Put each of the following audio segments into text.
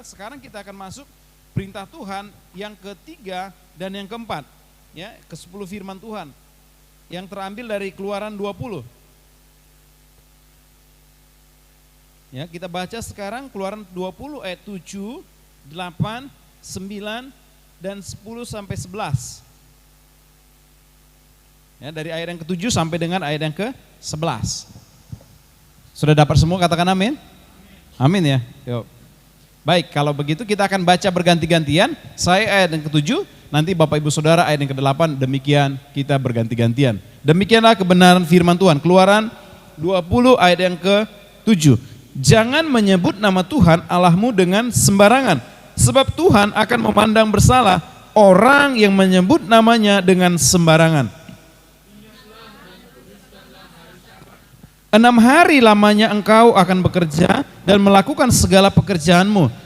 sekarang kita akan masuk perintah Tuhan yang ketiga dan yang keempat. Ya, ke-10 firman Tuhan yang terambil dari Keluaran 20. Ya, kita baca sekarang Keluaran 20 ayat 7, 8, 9 dan 10 sampai 11. Ya, dari ayat yang ke-7 sampai dengan ayat yang ke-11. Sudah dapat semua, katakan amin? Amin ya. Yuk. Baik, kalau begitu kita akan baca berganti-gantian. Saya ayat yang ke-7, nanti Bapak Ibu Saudara ayat yang ke-8, demikian kita berganti-gantian. Demikianlah kebenaran firman Tuhan. Keluaran 20 ayat yang ke-7. Jangan menyebut nama Tuhan Allahmu dengan sembarangan, sebab Tuhan akan memandang bersalah orang yang menyebut namanya dengan sembarangan. 6 hari lamanya engkau akan bekerja dan melakukan segala pekerjaanmu.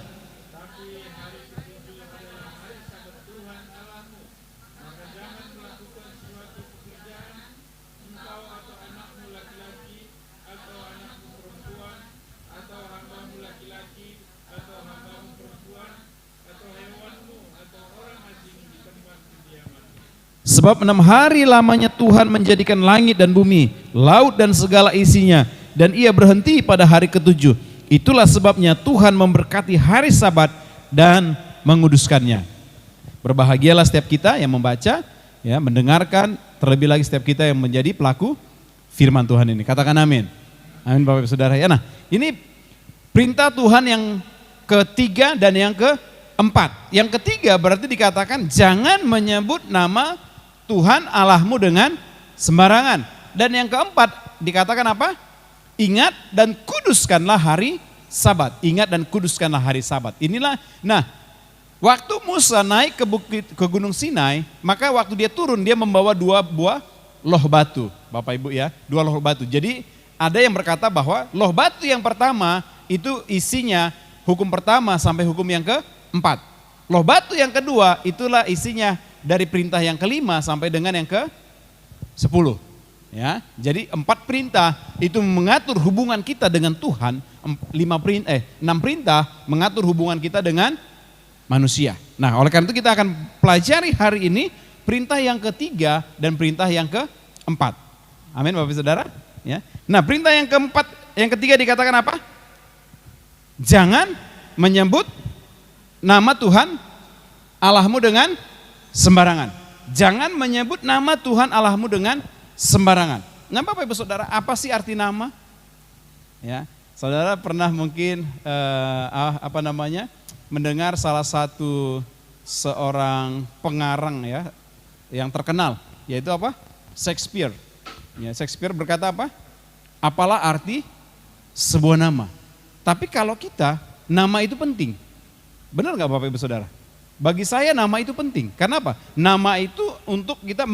Sebab 6 hari lamanya Tuhan menjadikan langit dan bumi, laut dan segala isinya, dan ia berhenti pada hari ke-7. Itulah sebabnya Tuhan memberkati hari Sabat dan menguduskannya. Berbahagialah setiap kita yang membaca, ya, mendengarkan, terlebih lagi setiap kita yang menjadi pelaku firman Tuhan ini. Katakan amin. Amin Bapak Ibu Saudara. Ya, nah, ini perintah Tuhan yang ketiga dan yang keempat. Yang ketiga berarti dikatakan jangan menyebut nama Tuhan Allahmu dengan sembarangan. Dan yang keempat dikatakan apa? Ingat dan kuduskanlah hari Sabat. Ingat dan kuduskanlah hari Sabat. Inilah, nah, waktu Musa naik ke Gunung Sinai, maka waktu dia turun dia membawa 2 buah loh batu. Bapak Ibu ya, 2 loh batu. Jadi ada yang berkata bahwa loh batu yang pertama itu isinya hukum pertama sampai hukum yang keempat. Loh batu yang kedua itulah isinya dari perintah yang kelima sampai dengan yang ke-10. Ya, jadi 4 perintah itu mengatur hubungan kita dengan Tuhan, 6 perintah mengatur hubungan kita dengan manusia. Nah, oleh karena itu kita akan pelajari hari ini perintah yang ketiga dan perintah yang keempat. Amin Bapak Saudara. Ya. Nah, perintah yang keempat, yang ketiga dikatakan apa? Jangan menyebut nama Tuhan Allahmu dengan sembarangan. Jangan menyebut nama Tuhan Allahmu dengan sembarangan. Nah, Bapak Ibu Saudara, apa sih arti nama? Ya, saudara pernah mungkin mendengar salah satu seorang pengarang ya yang terkenal, yaitu apa? Shakespeare. Ya, Shakespeare berkata apa? Apalah arti sebuah nama? Tapi kalau kita, nama itu penting. Benar nggak Bapak Ibu Saudara? Bagi saya nama itu penting. Karena apa? Nama itu untuk kita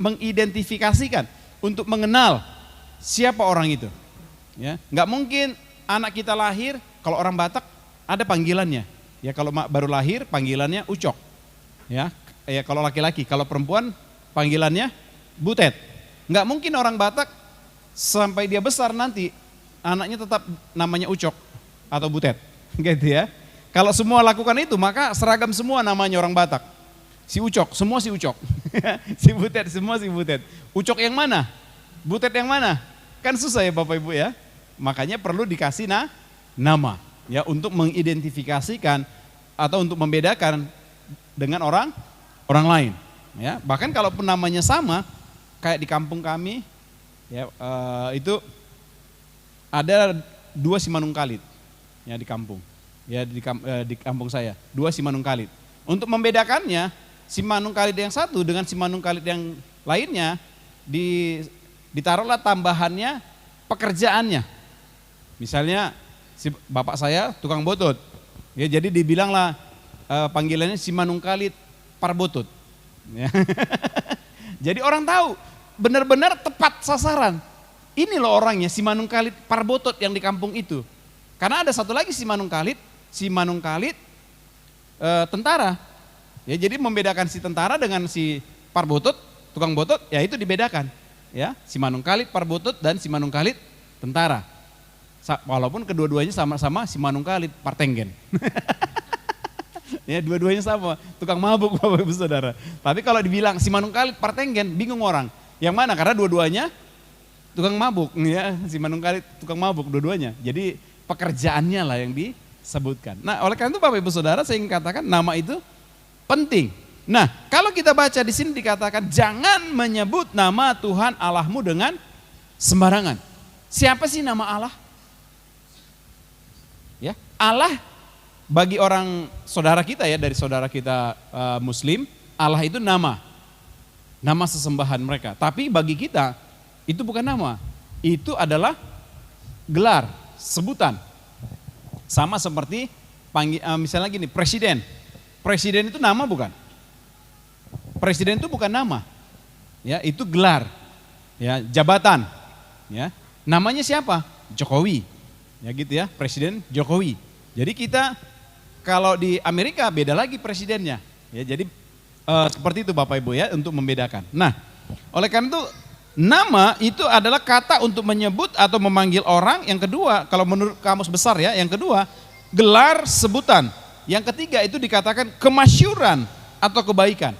mengidentifikasikan, untuk mengenal siapa orang itu. Ya, nggak mungkin anak kita lahir, kalau orang Batak ada panggilannya. Ya, kalau baru lahir panggilannya Ucok. Ya, kalau laki-laki, kalau perempuan panggilannya Butet. Nggak mungkin orang Batak sampai dia besar nanti anaknya tetap namanya Ucok atau Butet. Gitu ya. Kalau semua lakukan itu, maka seragam semua namanya orang Batak. Si Ucok, semua si Ucok. Si Butet, semua si Butet. Ucok yang mana? Butet yang mana? Kan susah ya Bapak Ibu ya. Makanya perlu dikasih nama ya untuk mengidentifikasikan atau untuk membedakan dengan orang lain. Ya, bahkan kalau namanya sama, kayak di kampung kami, ya itu ada 2 Simanungkalit ya di kampung. Ya di kampung saya, 2 Simanungkalit. Untuk membedakannya, Simanungkalit yang satu dengan Simanungkalit yang lainnya ditaruhlah tambahannya pekerjaannya. Misalnya si bapak saya tukang botut, ya jadi dibilanglah panggilannya Simanungkalit Parbotut. Ya. Jadi orang tahu benar-benar tepat sasaran. Ini loh orangnya Simanungkalit Parbotut yang di kampung itu. Karena ada satu lagi Simanungkalit tentara. Ya, jadi membedakan si tentara dengan si Parbotut, tukang botut, ya itu dibedakan. Ya, Simanungkalit Parbotut dan Simanungkalit tentara. Walaupun kedua-duanya sama-sama si Manungkalit Partenggen. Ya, dua-duanya sama, tukang mabuk Bapak Ibu Saudara. Tapi kalau dibilang si Manungkalit Partenggen, bingung orang. Yang mana? Karena dua-duanya tukang mabuk, ya, si Manungkalit tukang mabuk dua-duanya. Jadi pekerjaannya lah yang disebutkan. Nah, oleh karena itu Bapak Ibu Saudara, saya ingin katakan nama itu penting. Nah, kalau kita baca di sini dikatakan jangan menyebut nama Tuhan Allahmu dengan sembarangan. Siapa sih nama Allah? Ya, Allah bagi orang saudara kita ya, dari saudara kita Muslim, Allah itu nama sesembahan mereka. Tapi bagi kita itu bukan nama, itu adalah gelar, sebutan. Sama seperti misalnya gini, presiden. Presiden itu nama bukan? Presiden itu bukan nama, ya itu gelar, ya jabatan, ya namanya siapa? Jokowi, ya gitu ya, Presiden Jokowi. Jadi kita kalau di Amerika beda lagi presidennya, ya jadi seperti itu Bapak Ibu ya untuk membedakan. Nah, oleh karena itu nama itu adalah kata untuk menyebut atau memanggil orang. Yang kedua, kalau menurut kamus besar ya, yang kedua gelar sebutan. Yang ketiga itu dikatakan kemasyuran atau kebaikan.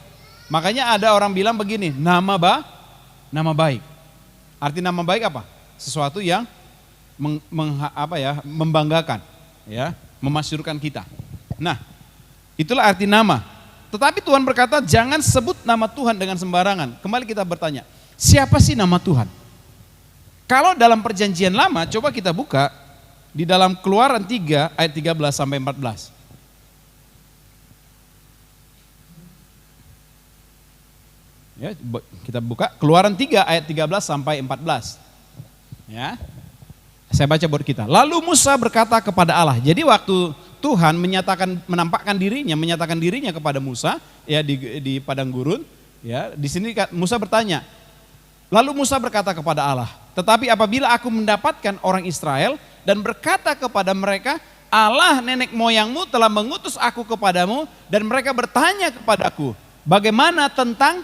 Makanya ada orang bilang begini, nama baik. Arti nama baik apa? Sesuatu yang membanggakan, ya, memasyurkan kita. Nah, itulah arti nama. Tetapi Tuhan berkata jangan sebut nama Tuhan dengan sembarangan. Kembali kita bertanya, siapa sih nama Tuhan? Kalau dalam perjanjian lama, coba kita buka di dalam Keluaran 3 ayat 13 sampai 14. Ya, kita buka Keluaran 3 ayat 13 sampai 14. Ya. Saya baca buat kita. Lalu Musa berkata kepada Allah. Jadi waktu Tuhan menampakkan dirinya kepada Musa ya di padang gurun, ya. Di sini Musa bertanya. Lalu Musa berkata kepada Allah, "Tetapi apabila aku mendapatkan orang Israel dan berkata kepada mereka, Allah nenek moyangmu telah mengutus aku kepadamu dan mereka bertanya kepadaku, bagaimana tentang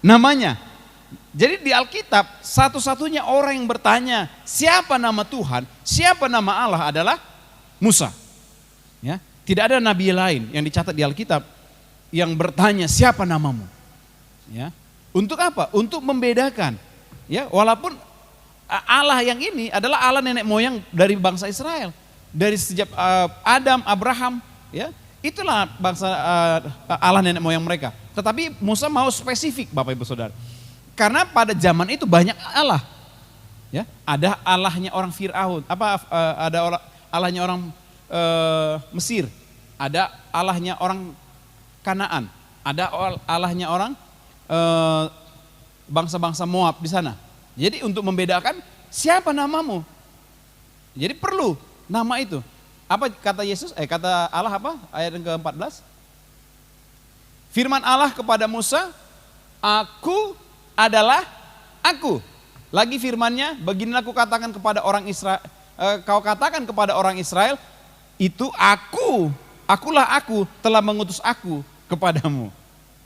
namanya?" Jadi di Alkitab satu-satunya orang yang bertanya siapa nama Tuhan, siapa nama Allah adalah Musa. Ya, tidak ada nabi lain yang dicatat di Alkitab yang bertanya siapa namamu. Ya, untuk apa? Untuk membedakan. Ya, walaupun Allah yang ini adalah Allah nenek moyang dari bangsa Israel, dari sejak Adam, Abraham, ya. Itulah bangsa Allah nenek moyang mereka. Tetapi Musa mau spesifik Bapak Ibu Saudara. Karena pada zaman itu banyak Allah. Ya, ada Allahnya orang Firaun, ada Allahnya orang Mesir, ada Allahnya orang Kanaan, ada Allahnya orang bangsa-bangsa Moab di sana. Jadi untuk membedakan siapa namamu. Jadi perlu nama itu. Apa kata Yesus? Kata Allah apa? Ayat yang ke-14. Firman Allah kepada Musa, "Aku adalah aku." Lagi firmannya, beginilah aku katakan kepada orang Israel, kau katakan kepada orang Israel, itu akulah aku telah mengutus aku kepadamu.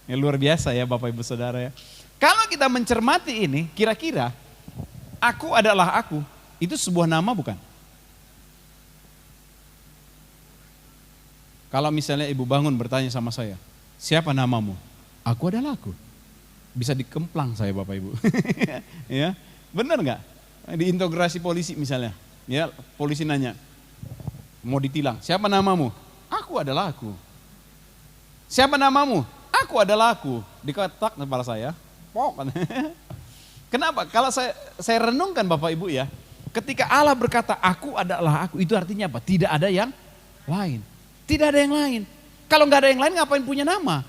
Ya, luar biasa ya Bapak Ibu Saudara ya. Kalau kita mencermati ini, kira-kira aku adalah aku, itu sebuah nama bukan? Kalau misalnya Ibu Bangun bertanya sama saya, siapa namamu? Aku adalah aku. Bisa dikemplang saya Bapak Ibu. Ya, benar nggak? Diintegrasi polisi misalnya, ya polisi nanya, mau ditilang, siapa namamu? Aku adalah aku. Siapa namamu? Aku adalah aku. Diketak kepala saya, pok. Kenapa? Kalau saya renungkan Bapak Ibu ya, ketika Allah berkata aku adalah aku, itu artinya apa? Tidak ada yang lain. Tidak ada yang lain. Kalau nggak ada yang lain ngapain punya nama?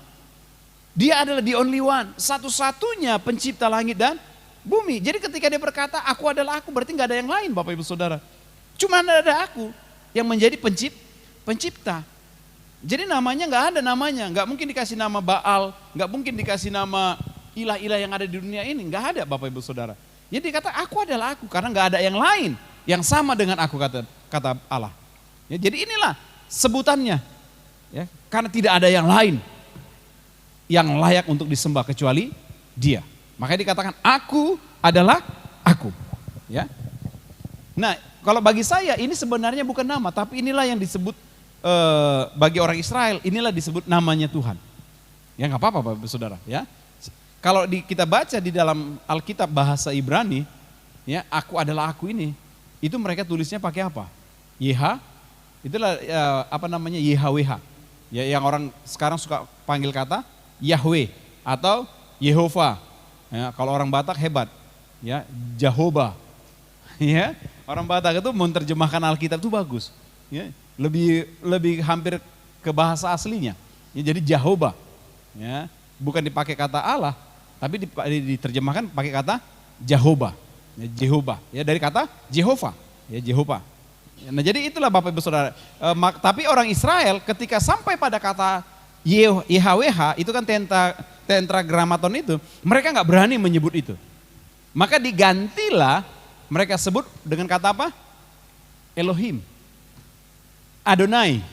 Dia adalah the only one, satu-satunya pencipta langit dan bumi. Jadi ketika dia berkata aku adalah aku, berarti nggak ada yang lain Bapak Ibu Saudara. Cuma ada aku yang menjadi pencipta. Jadi namanya nggak ada namanya, nggak mungkin dikasih nama Baal, nggak mungkin dikasih nama ilah-ilah yang ada di dunia ini, nggak ada Bapak Ibu Saudara. Jadi dia kata aku adalah aku karena nggak ada yang lain yang sama dengan aku, kata Allah. Ya, jadi inilah sebutannya, ya, karena tidak ada yang lain yang layak untuk disembah kecuali Dia. Makanya dikatakan aku adalah aku. Ya. Nah, kalau bagi saya ini sebenarnya bukan nama, tapi inilah yang disebut bagi orang Israel, inilah disebut namanya Tuhan. Ya nggak apa-apa Bapak Saudara ya. Kalau kita baca di dalam Alkitab bahasa Ibrani, ya aku adalah aku ini, itu mereka tulisnya pakai apa? YH, itulah apa namanya YHWH. Ya, yang orang sekarang suka panggil kata Yahweh atau Yehova. Ya, kalau orang Batak hebat, ya Jehovah. Ya, orang Batak itu menerjemahkan Alkitab itu bagus. Ya, lebih hampir ke bahasa aslinya. Ya, jadi Jehovah. Ya, bukan dipakai kata Allah, tapi diterjemahkan pakai kata Jehovah. Ya, Jehovah. Ya, dari kata Jehovah. Ya, Jehovah. Nah, jadi itulah Bapak Ibu Saudara. Tapi orang Israel ketika sampai pada kata YHWH, itu kan tetragrammaton itu, mereka nggak berani menyebut itu. Maka digantilah mereka sebut dengan kata apa? Elohim. Adonai.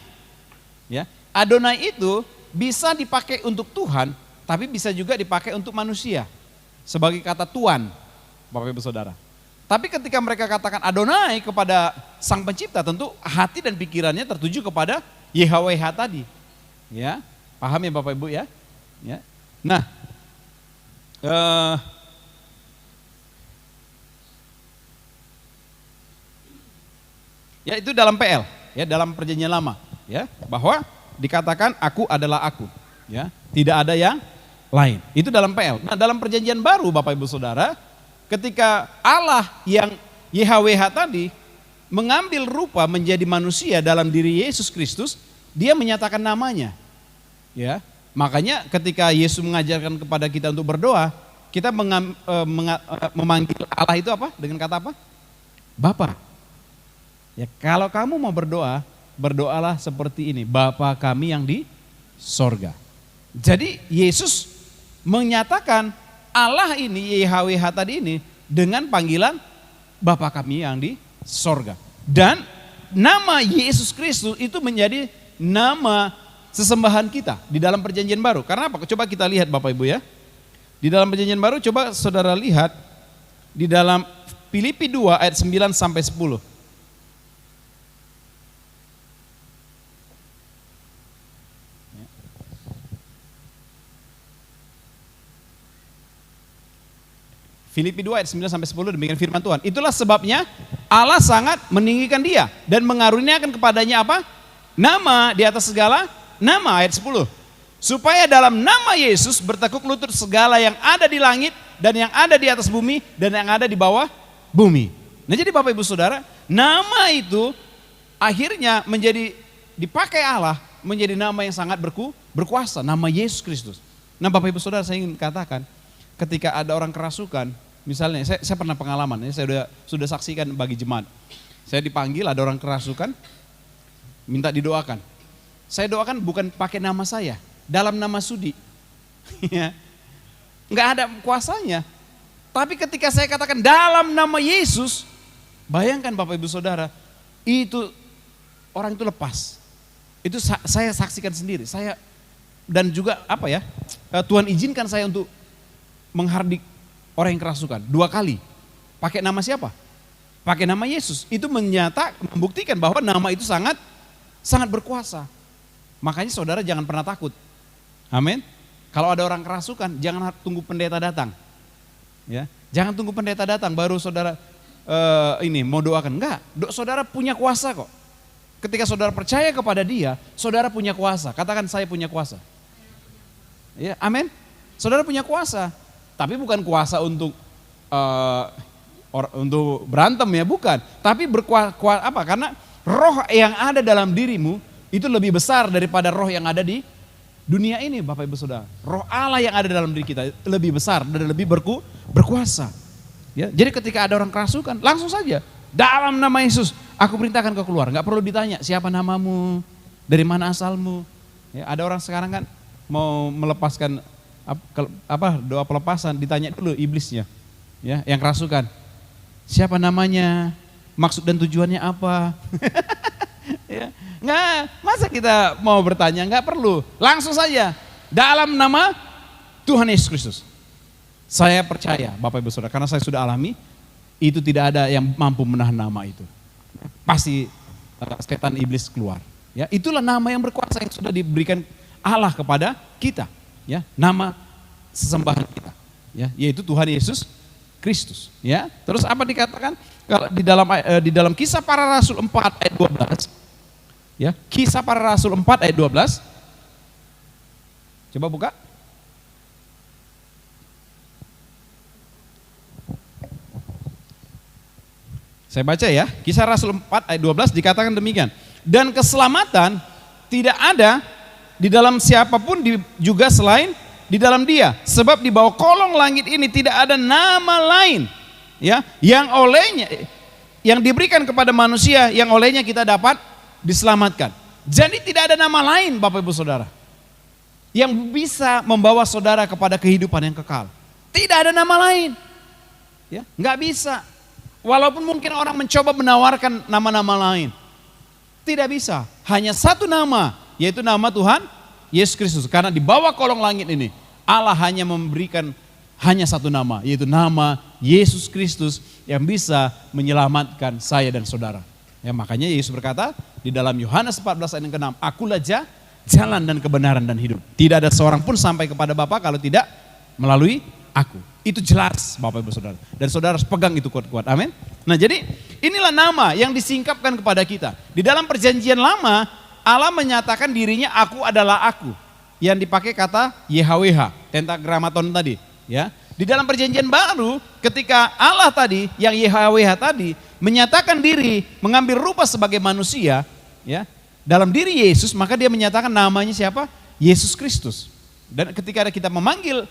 Ya, Adonai itu bisa dipakai untuk Tuhan, tapi bisa juga dipakai untuk manusia sebagai kata Tuan, Bapak Ibu Saudara. Tapi ketika mereka katakan Adonai kepada Sang Pencipta, tentu hati dan pikirannya tertuju kepada YHWH tadi. Ya, paham ya Bapak Ibu ya? Ya. Nah, ya itu dalam PL, ya dalam Perjanjian Lama, ya bahwa dikatakan aku adalah aku, ya tidak ada yang lain. Itu dalam PL. Nah, dalam Perjanjian Baru Bapak Ibu Saudara, ketika Allah yang YHWH tadi mengambil rupa menjadi manusia dalam diri Yesus Kristus, dia menyatakan namanya. Ya, makanya ketika Yesus mengajarkan kepada kita untuk berdoa, kita memanggil Allah itu apa? Dengan kata apa? Bapa. Ya, kalau kamu mau berdoa, berdoalah seperti ini, Bapa kami yang di sorga. Jadi Yesus menyatakan Allah ini, YHWH tadi ini, dengan panggilan Bapa kami yang di sorga. Dan nama Yesus Kristus itu menjadi nama sesembahan kita di dalam Perjanjian Baru. Karena apa? Coba kita lihat Bapak Ibu ya. Di dalam Perjanjian Baru coba saudara lihat di dalam Filipi 2 ayat 9 sampai 10. Filipi 2 ayat 9 sampai 10 demikian firman Tuhan. Itulah sebabnya Allah sangat meninggikan dia dan mengaruniakan kepadanya apa? Nama di atas segala nama, ayat 10. Supaya dalam nama Yesus bertekuk lutut segala yang ada di langit dan yang ada di atas bumi dan yang ada di bawah bumi. Nah, jadi Bapak Ibu Saudara, nama itu akhirnya menjadi dipakai Allah menjadi nama yang sangat berkuasa, nama Yesus Kristus. Nah, Bapak Ibu Saudara, saya ingin katakan, ketika ada orang kerasukan, misalnya saya pernah pengalaman, saya sudah saksikan bagi jemaat. Saya dipanggil ada orang kerasukan, minta didoakan. Saya doakan bukan pakai nama saya, dalam nama Sudi. Nggak ada kuasanya. Tapi ketika saya katakan dalam nama Yesus, bayangkan Bapak Ibu Saudara, itu orang itu lepas. Itu saya saksikan sendiri. Saya dan juga apa ya? Tuhan izinkan saya untuk menghardik orang yang kerasukan 2 kali. Pakai nama siapa? Pakai nama Yesus. Itu membuktikan bahwa nama itu sangat berkuasa. Makanya saudara jangan pernah takut. Amin. Kalau ada orang kerasukan, jangan tunggu pendeta datang. Ya, jangan tunggu pendeta datang baru saudara ini mau doakan. Enggak, saudara punya kuasa kok. Ketika saudara percaya kepada dia, saudara punya kuasa. Katakan saya punya kuasa. Ya, amin. Saudara punya kuasa. Tapi bukan kuasa untuk berantem ya, bukan. Tapi apa? Karena roh yang ada dalam dirimu itu lebih besar daripada roh yang ada di dunia ini, Bapak Ibu Saudara. Roh Allah yang ada dalam diri kita lebih besar dan lebih berkuasa. Ya, jadi ketika ada orang kerasukan, langsung saja dalam nama Yesus, aku perintahkan kau keluar. Nggak perlu ditanya siapa namamu, dari mana asalmu. Ya, ada orang sekarang kan mau melepaskan doa pelepasan, ditanya dulu iblisnya, ya, yang kerasukan, siapa namanya, maksud dan tujuannya apa. Ya, nggak, masa kita mau bertanya, nggak perlu, langsung saja dalam nama Tuhan Yesus Kristus. Saya percaya Bapak Ibu Saudara, karena saya sudah alami, itu tidak ada yang mampu menahan nama itu. Pasti setan iblis keluar. Ya, itulah nama yang berkuasa yang sudah diberikan Allah kepada kita. Ya, nama sesembahan kita. Ya, yaitu Tuhan Yesus Kristus. Ya, terus apa dikatakan? Kalau di dalam Kisah Para Rasul 4 ayat 12. Ya, Kisah Para Rasul 4 ayat 12. Coba buka. Saya baca ya, Kisah Rasul 4 ayat 12 dikatakan demikian. Dan keselamatan tidak ada di dalam siapapun juga selain di dalam Dia. Sebab di bawah kolong langit ini tidak ada nama lain ya yang diberikan kepada manusia yang olehnya kita dapat diselamatkan. Jadi tidak ada nama lain Bapak Ibu Saudara yang bisa membawa saudara kepada kehidupan yang kekal. Tidak ada nama lain. Ya, nggak bisa. Walaupun mungkin orang mencoba menawarkan nama-nama lain. Tidak bisa. Hanya satu nama, yaitu nama Tuhan Yesus Kristus. Karena di bawah kolong langit ini, Allah hanya memberikan hanya satu nama, yaitu nama Yesus Kristus yang bisa menyelamatkan saya dan saudara. Ya, makanya Yesus berkata di dalam Yohanes 14 ayat yang ke-6, Akulah jalan dan kebenaran dan hidup. Tidak ada seorang pun sampai kepada Bapa kalau tidak melalui aku. Itu jelas Bapak Ibu Saudara. Dan saudara harus pegang itu kuat-kuat. Amin. Nah, jadi inilah nama yang disingkapkan kepada kita. Di dalam perjanjian lama, Allah menyatakan dirinya aku adalah aku. Yang dipakai kata YHWH, tetragrammaton tadi. Ya. Di dalam perjanjian baru, ketika Allah tadi, yang YHWH tadi, menyatakan diri, mengambil rupa sebagai manusia, ya, dalam diri Yesus, maka dia menyatakan namanya siapa? Yesus Kristus. Dan ketika kita memanggil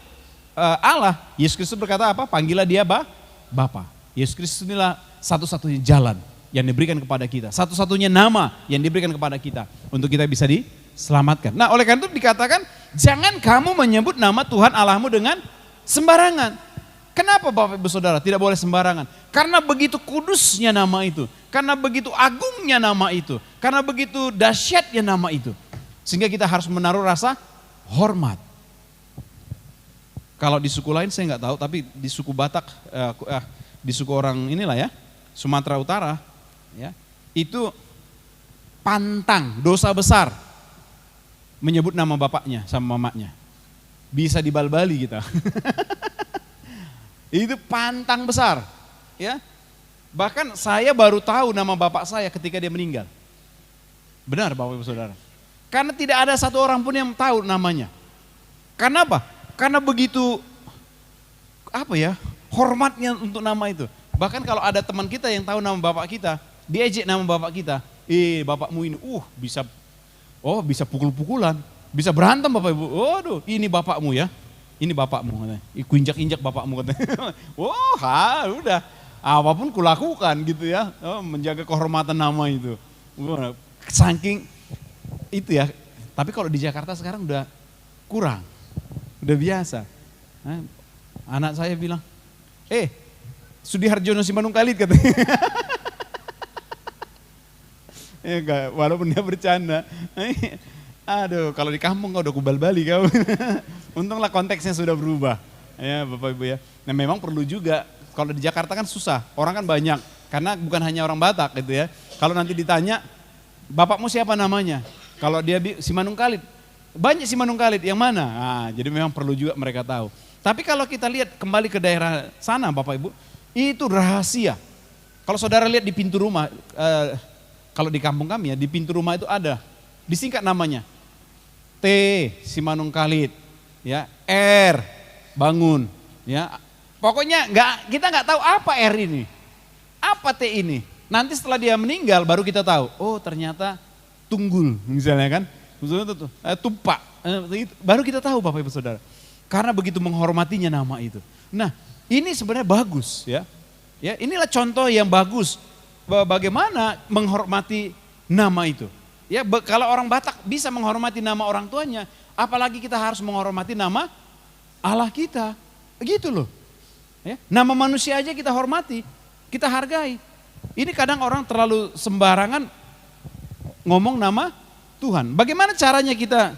Allah, Yesus Kristus berkata apa? Panggillah dia Bapa. Yesus Kristus inilah satu-satunya jalan yang diberikan kepada kita. Satu-satunya nama yang diberikan kepada kita untuk kita bisa diselamatkan. Nah, oleh karena itu dikatakan jangan kamu menyebut nama Tuhan Allahmu dengan sembarangan. Kenapa Bapak Ibu Saudara tidak boleh sembarangan? Karena begitu kudusnya nama itu. Karena begitu agungnya nama itu. Karena begitu dahsyatnya nama itu. Sehingga kita harus menaruh rasa hormat. Kalau di suku lain saya nggak tahu, tapi di suku Batak, di suku orang inilah ya, Sumatera Utara, ya, itu pantang, dosa besar menyebut nama bapaknya sama mamanya. Bisa dibal-bali kita. Itu pantang besar, ya. Bahkan saya baru tahu nama bapak saya ketika dia meninggal. Benar Bapak Ibu Saudara. Karena tidak ada satu orang pun yang tahu namanya. Karena apa? Karena begitu hormatnya untuk nama itu. Bahkan kalau ada teman kita yang tahu nama bapak kita, diejek nama bapak kita, bapakmu ini, bisa pukul-pukulan, bisa berantem Bapak Ibu. Waduh, ini bapakmu ya, ini bapakmu, ku injak-injak bapakmu katanya. Udah, apapun kulakukan gitu ya, menjaga kehormatan nama itu. Saking itu ya. Tapi kalau di Jakarta sekarang udah kurang. Udah biasa. Anak saya bilang, Sudiharjono Simanungkalit katanya. Walaupun dia bercanda. Aduh, kalau di kampung kau udah kubal-bali kau. Untunglah konteksnya sudah berubah. Ya Bapak Ibu ya. Nah memang perlu juga, kalau di Jakarta kan susah, orang kan banyak. Karena bukan hanya orang Batak gitu ya. Kalau nanti ditanya, bapakmu siapa namanya? Kalau dia Simanungkalit. Banyak Simanungkalit, yang mana? Nah, jadi memang perlu juga mereka tahu. Tapi kalau kita lihat kembali ke daerah sana Bapak Ibu, itu rahasia. Kalau saudara lihat di pintu rumah, kalau di kampung kami ya, di pintu rumah itu ada, disingkat namanya. T, Simanungkalit, ya, R, bangun, ya. Pokoknya kita nggak tahu apa R ini, apa T ini. Nanti setelah dia meninggal baru kita tahu, oh ternyata Tunggul misalnya kan. Tumpak, baru kita tahu Bapak Ibu Saudara. Karena begitu menghormatinya nama itu. Nah, ini sebenarnya bagus ya. Ya, inilah contoh yang bagus bagaimana menghormati nama itu. Ya, kalau orang Batak bisa menghormati nama orang tuanya, apalagi kita harus menghormati nama Allah kita. Begitu loh. Ya, nama manusia aja kita hormati, kita hargai. Ini kadang orang terlalu sembarangan ngomong nama Tuhan. Bagaimana caranya kita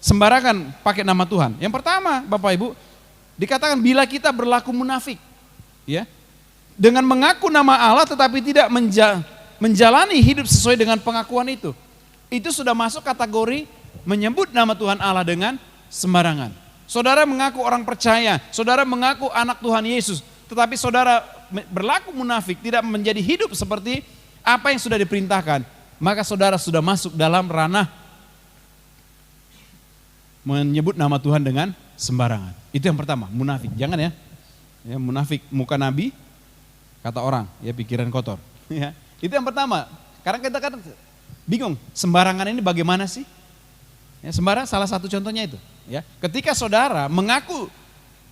sembarangan pakai nama Tuhan? Yang pertama, Bapak Ibu, dikatakan bila kita berlaku munafik, ya, dengan mengaku nama Allah tetapi tidak menjalani hidup sesuai dengan pengakuan itu. Itu sudah masuk kategori menyebut nama Tuhan Allah dengan sembarangan. Saudara mengaku orang percaya, saudara mengaku anak Tuhan Yesus, tetapi saudara berlaku munafik, tidak menjadi hidup seperti apa yang sudah diperintahkan, maka saudara sudah masuk dalam ranah menyebut nama Tuhan dengan sembarangan. Itu yang pertama, munafik. Jangan ya. Ya, munafik muka nabi, kata orang, ya pikiran kotor. Ya, itu yang pertama. Karena kita kan bingung, sembarangan ini bagaimana sih? Ya, sembarang salah satu contohnya itu. Ya, ketika saudara mengaku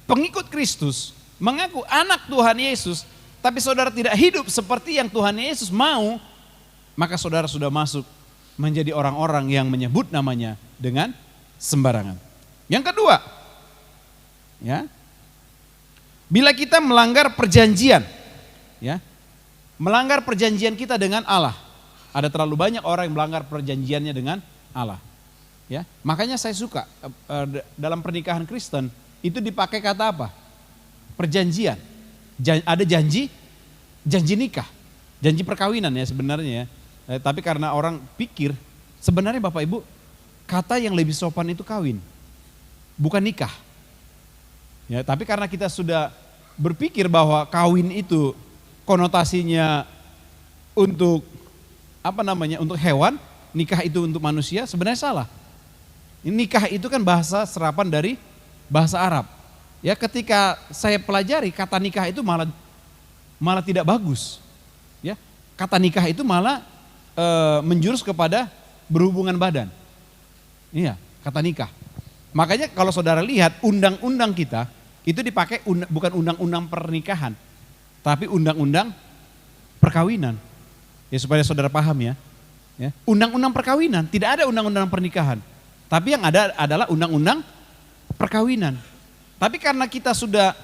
pengikut Kristus, mengaku anak Tuhan Yesus, tapi saudara tidak hidup seperti yang Tuhan Yesus mau, maka saudara sudah masuk menjadi orang-orang yang menyebut namanya dengan sembarangan. Yang kedua, ya, bila kita melanggar perjanjian, ya, melanggar perjanjian kita dengan Allah. Ada terlalu banyak orang yang melanggar perjanjiannya dengan Allah. Ya, makanya saya suka dalam pernikahan Kristen itu dipakai kata apa? Perjanjian. Ada janji nikah, janji perkawinan ya sebenarnya ya. Tapi karena orang pikir sebenarnya Bapak Ibu kata yang lebih sopan itu kawin, bukan nikah. Ya, tapi karena kita sudah berpikir bahwa kawin itu konotasinya untuk untuk hewan, nikah itu untuk manusia, sebenarnya salah. Nikah itu kan bahasa serapan dari bahasa Arab. Ya, ketika saya pelajari kata nikah itu malah tidak bagus. Ya, kata nikah itu malah menjurus kepada berhubungan badan. Iya, kata nikah. Makanya kalau saudara lihat undang-undang kita itu dipakai bukan undang-undang pernikahan, tapi undang-undang perkawinan. Ya supaya saudara paham ya. Undang-undang perkawinan, tidak ada undang-undang pernikahan. Tapi yang ada adalah undang-undang perkawinan. Tapi karena kita sudah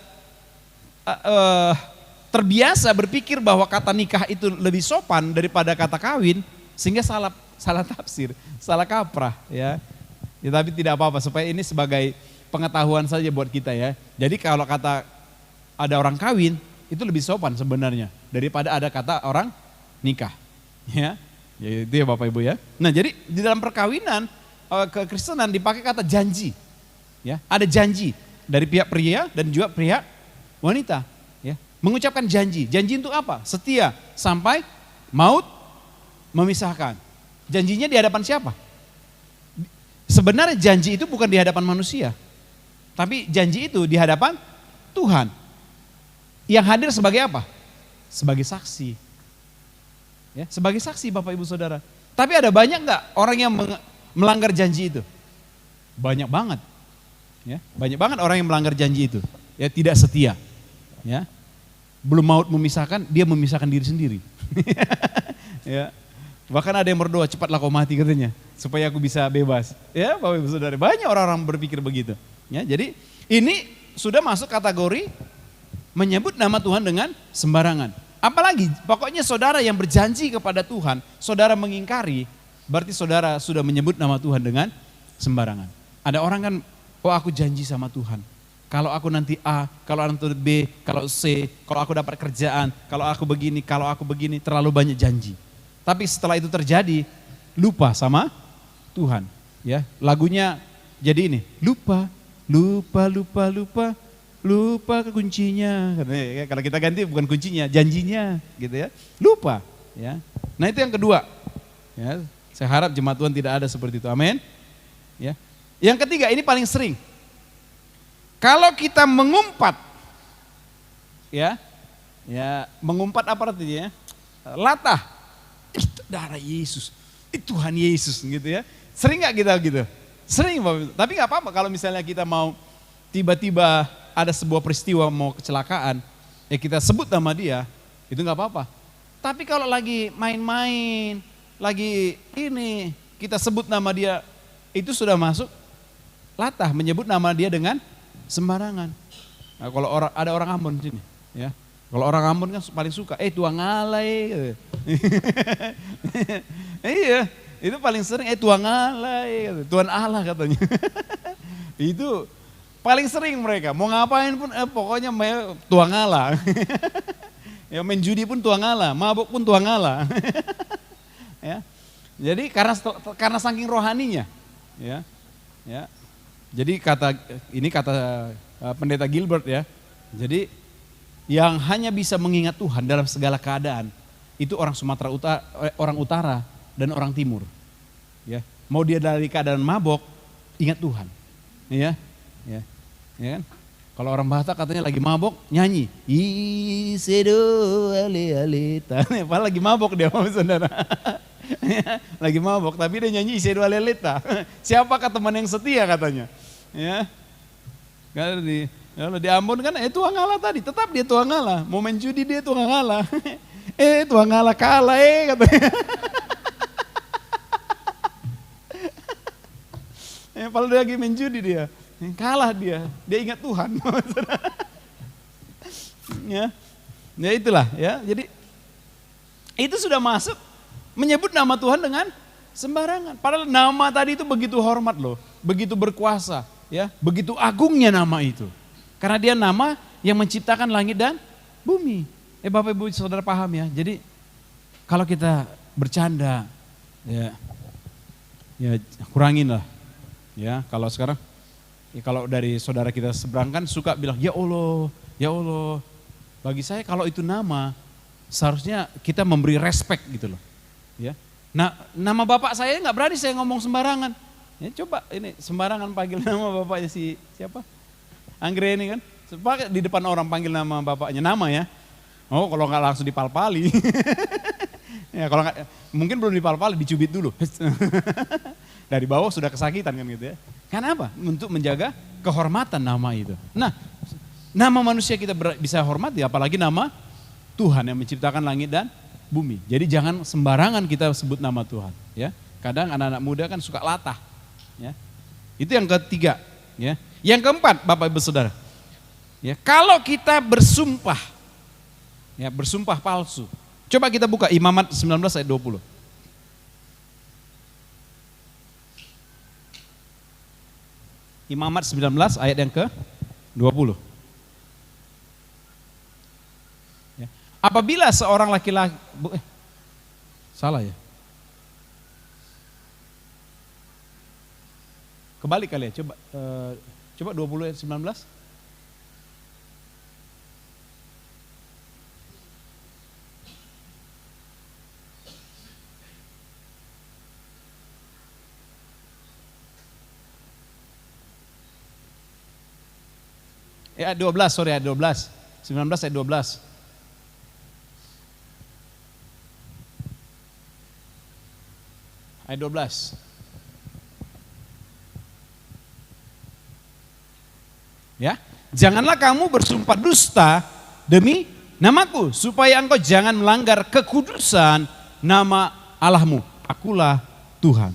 terbiasa berpikir bahwa kata nikah itu lebih sopan daripada kata kawin, sehingga salah tafsir, salah kaprah ya. Ya, tapi tidak apa-apa, supaya ini sebagai pengetahuan saja buat kita ya. Jadi kalau kata ada orang kawin, itu lebih sopan sebenarnya daripada ada kata orang nikah. Ya, itu ya Bapak Ibu ya. Nah jadi di dalam perkawinan, kekristenan dipakai kata janji. Ya, ada janji dari pihak pria dan juga pihak wanita. Ya, mengucapkan janji. Janji untuk apa? Setia sampai maut memisahkan. Janjinya di hadapan siapa? Sebenarnya janji itu bukan di hadapan manusia, tapi janji itu di hadapan Tuhan. Yang hadir sebagai apa? Sebagai saksi. Ya, sebagai saksi Bapak Ibu Saudara. Tapi ada banyak nggak orang yang melanggar janji itu? Banyak banget. Ya, banyak banget orang yang melanggar janji itu. Ya, tidak setia. Ya, belum maut memisahkan, dia memisahkan diri sendiri. Ya. Bahkan ada yang berdoa, cepatlah kau mati katanya, supaya aku bisa bebas. Ya Bapak Ibu Saudara, banyak orang-orang berpikir begitu. Ya, jadi ini sudah masuk kategori menyebut nama Tuhan dengan sembarangan. Apalagi pokoknya saudara yang berjanji kepada Tuhan, saudara mengingkari, berarti saudara sudah menyebut nama Tuhan dengan sembarangan. Ada orang kan, oh aku janji sama Tuhan, kalau aku nanti A, kalau nanti B, kalau C, kalau aku dapat kerjaan, kalau aku begini, terlalu banyak janji. Tapi setelah itu terjadi, lupa sama Tuhan. Ya, lagunya jadi ini, lupa kuncinya. Kalau kita ganti bukan kuncinya, janjinya, gitu ya. Lupa, ya. Nah itu yang kedua. Ya, saya harap jemaat Tuhan tidak ada seperti itu. Amin. Ya. Yang ketiga, ini paling sering. Kalau kita mengumpat, ya mengumpat apa artinya? Latah. Itu darah Yesus, itu Tuhan Yesus gitu ya. Sering gak kita gitu? Sering, tapi gak apa-apa kalau misalnya kita mau tiba-tiba ada sebuah peristiwa mau kecelakaan, ya kita sebut nama dia, itu gak apa-apa. Tapi kalau lagi main-main, lagi ini, kita sebut nama dia, itu sudah masuk latah, menyebut nama dia dengan sembarangan. Nah, kalau ada orang Ambon sini, ya. Kalau orang Ambon kan paling suka, tuang alay. Iya, itu paling sering, tuang alay, Tuhan Allah katanya. Itu paling sering mereka, mau ngapain pun pokoknya tuang Allah. Ya, main judi pun tuang Allah, mabuk pun tuang Allah. Ya. Jadi karena saking rohaninya, ya. Ya. Jadi kata Pendeta Gilbert ya. Jadi yang hanya bisa mengingat Tuhan dalam segala keadaan itu orang Sumatera Utara, orang utara dan orang timur. Ya. Mau dia dari keadaan mabok, ingat Tuhan. Ya. Ya. Ya kan? Kalau orang Batak katanya lagi mabok, nyanyi. Isedo ale ale. Padahal lagi mabok dia, saudara. Lagi mabok, tapi dia nyanyi Isedo ale ale. Siapakah teman yang setia katanya? Ya. Kalau di Ambon kan tuang Allah tadi, tetap dia tuang Allah. Mau main judi dia tuang Allah. Tuang Allah kalah katanya. Padahal dia lagi main judi dia. Kalah dia ingat Tuhan. Ya itulah ya. Jadi itu sudah masuk menyebut nama Tuhan dengan sembarangan. Padahal nama tadi itu begitu hormat loh, begitu berkuasa, ya, begitu agungnya nama itu. Karena dia nama yang menciptakan langit dan bumi. Bapak Ibu Saudara paham ya. Jadi kalau kita bercanda, ya kurangin lah. Ya kalau sekarang. Ya, kalau dari saudara kita seberang kan suka bilang, ya Allah, bagi saya kalau itu nama, seharusnya kita memberi respect gitu loh. Ya. Nah, nama bapak saya nggak berani saya ngomong sembarangan. Ya, coba ini sembarangan panggil nama bapaknya siapa? Anggre ini kan, di depan orang panggil nama bapaknya, nama ya. Oh, kalau nggak langsung dipal-pali. Ya, kalau nggak, mungkin belum dipal-pali, dicubit dulu. Dari bawah sudah kesakitan kan gitu ya. Karena apa? Untuk menjaga kehormatan nama itu. Nah, nama manusia kita bisa hormati, apalagi nama Tuhan yang menciptakan langit dan bumi. Jadi jangan sembarangan kita sebut nama Tuhan. Ya, kadang anak-anak muda kan suka latah. Ya, itu yang ketiga. Ya, yang keempat, Bapak Ibu Saudara. Ya, kalau kita bersumpah, ya bersumpah palsu. Coba kita buka Imamat 19 ayat 20. Imamat 19 ayat yang ke-20. Ya. Apabila seorang laki-laki, salah ya? Kebalik kali ya, coba 20 ayat 19. Ayat 12, sorry ayat 12. 19 ayat 12. Ayat 12. Ya, janganlah kamu bersumpah dusta demi namaku, supaya engkau jangan melanggar kekudusan nama Allahmu. Akulah Tuhan.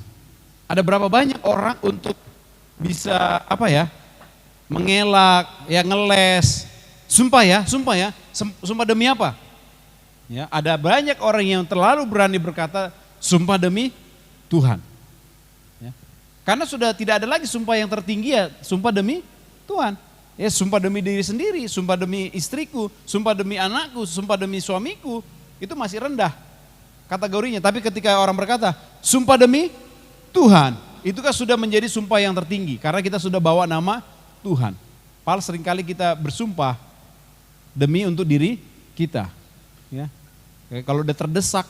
Ada berapa banyak orang untuk bisa mengelak, ya ngeles, sumpah ya, sumpah demi apa? Ya, ada banyak orang yang terlalu berani berkata sumpah demi Tuhan. Ya. Karena sudah tidak ada lagi sumpah yang tertinggi ya, sumpah demi Tuhan. Ya, sumpah demi diri sendiri, sumpah demi istriku, sumpah demi anakku, sumpah demi suamiku, itu masih rendah kategorinya. Tapi ketika orang berkata sumpah demi Tuhan, itu kan sudah menjadi sumpah yang tertinggi karena kita sudah bawa nama Tuhan. Padahal seringkali kita bersumpah demi untuk diri kita. Ya. Kalau udah terdesak,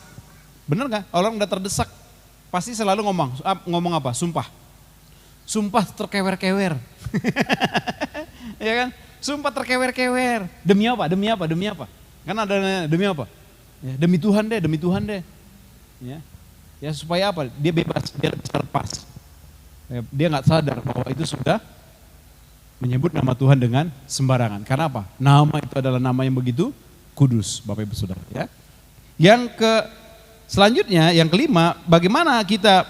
benar nggak? Orang udah terdesak pasti selalu ngomong apa? Sumpah. Sumpah terkewer-kewer. Ya kan? Sumpah terkewer-kewer. Demi apa? Demi apa? Demi apa? Kan ada demi apa? Ya, demi Tuhan deh. Ya. Ya supaya apa? Dia bebas, dia bisa lepas. Ya, dia nggak sadar bahwa itu sudah menyebut nama Tuhan dengan sembarangan. Karena apa? Nama itu adalah nama yang begitu kudus, Bapak Ibu Saudara. Ya. Selanjutnya, yang kelima, bagaimana kita